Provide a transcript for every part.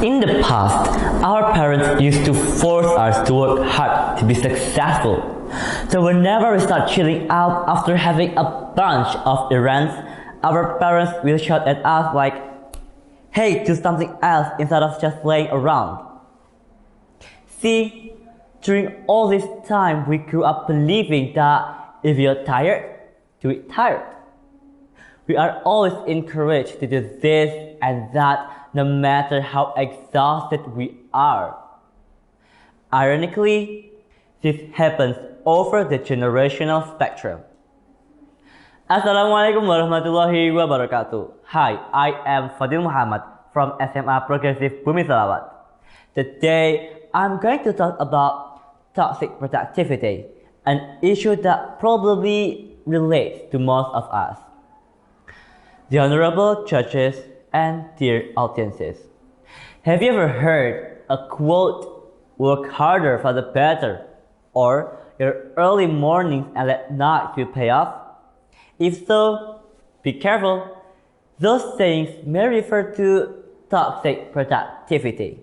In the past, our parents used to force us to work hard to be successful. So whenever we start chilling out after having a bunch of errands, our parents will shout at us like, "Hey, do something else instead of just laying around." See, during all this time we grew up believing that if you're tired, do it tired. We are always encouraged to do this and that no matter how exhausted we are. Ironically, this happens over the generational spectrum. Assalamualaikum warahmatullahi wabarakatuh. Hi, I am Fadil Muhammad from SMA Progresif Bumi Shalawat. Today, I'm going to talk about toxic productivity, an issue that probably relates to most of us. The honorable judges and dear audiences, have you ever heard a quote, "Work harder for the better," or "Your early mornings and late nights will pay off"? If so, be careful. Those sayings may refer to toxic productivity.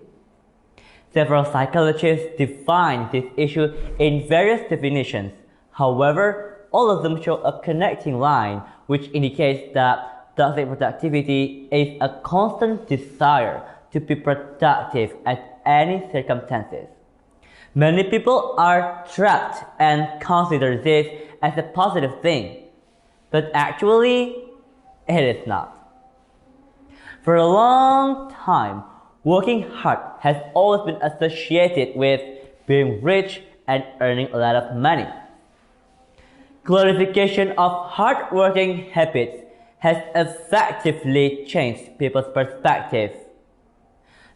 Several psychologists define this issue in various definitions. However, all of them show a connecting line which indicates that toxic productivity is a constant desire to be productive at any circumstances. Many people are trapped and consider this as a positive thing, but actually, it is not. For a long time, working hard has always been associated with being rich and earning a lot of money. Glorification of hard-working habits has effectively changed people's perspective.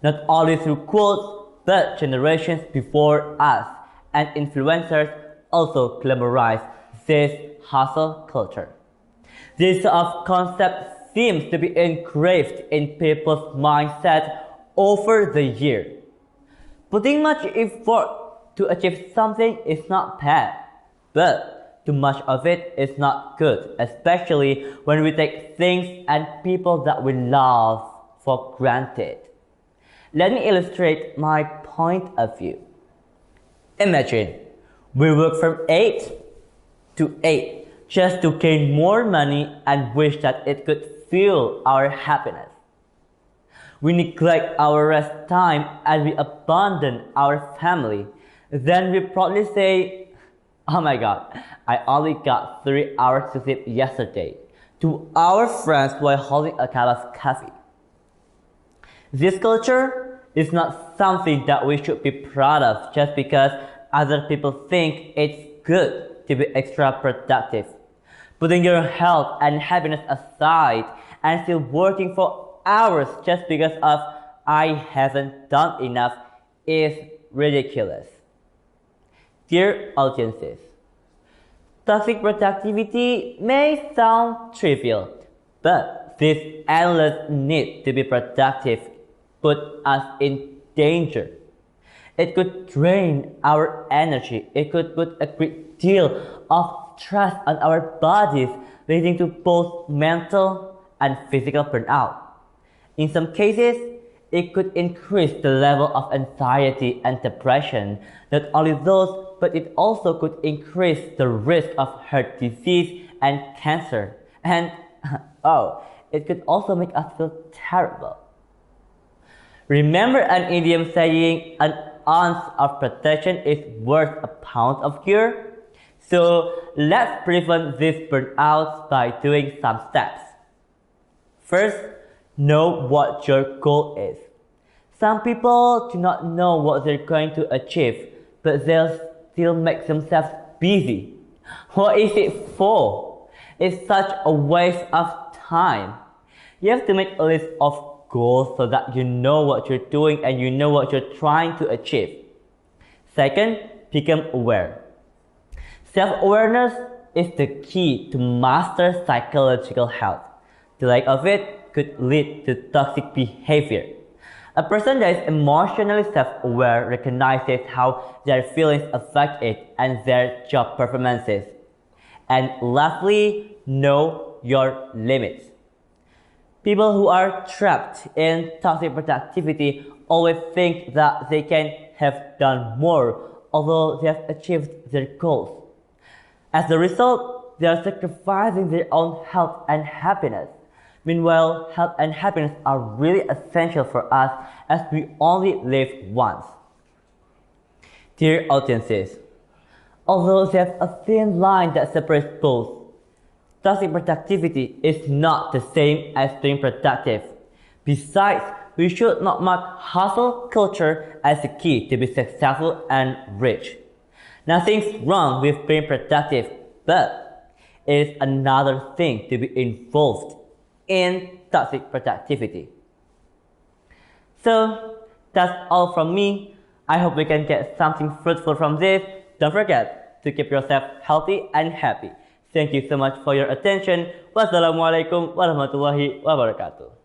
Not only through quotes, but generations before us and influencers also glamorize this hustle culture. This sort of concept seems to be engraved in people's mindset over the year. Putting much effort to achieve something is not bad, but too much of it is not good, especially when we take things and people that we love for granted. Let me illustrate my point of view. Imagine we work from 8 to 8 just to gain more money and wish that it could fuel our happiness. We neglect our rest time and we abandon our family. Then we proudly say, "Oh my god, I only got 3 hours to sleep yesterday," to our friends while holding a cup of coffee. This culture is not something that we should be proud of just because other people think it's good to be extra productive. Putting your health and happiness aside and still working for hours just because of "I haven't done enough" is ridiculous. Dear audiences, toxic productivity may sound trivial, but this endless need to be productive puts us in danger. It could drain our energy. It could put a great deal of stress on our bodies, leading to both mental and physical burnout. In some cases, it could increase the level of anxiety and depression. Not only those, but it also could increase the risk of heart disease and cancer. And it could also make us feel terrible. Remember an idiom saying, "An ounce of protection is worth a pound of cure"? So let's prevent these burnouts by doing some steps. First, know what your goal is. Some people do not know what they're going to achieve, but they'll still make themselves busy. What is it for? It's such a waste of time. You have to make a list of goals so that you know what you're doing and you know what you're trying to achieve. Second, become aware. Self-awareness is the key to master psychological health. The lack of it could lead to toxic behavior. A person that is emotionally self-aware recognizes how their feelings affect it and their job performances. And lastly, know your limits. People who are trapped in toxic productivity always think that they can have done more, although they have achieved their goals. As a result, they are sacrificing their own health and happiness. Meanwhile, health and happiness are really essential for us as we only live once. Dear audiences, although there's a thin line that separates both, toxic productivity is not the same as being productive. Besides, we should not mark hustle culture as the key to be successful and rich. Nothing's wrong with being productive, but it is another thing to be involved in toxic productivity. So, that's all from me. I hope we can get something fruitful from this. Don't forget to keep yourself healthy and happy. Thank you so much for your attention. Wassalamualaikum warahmatullahi wabarakatuh.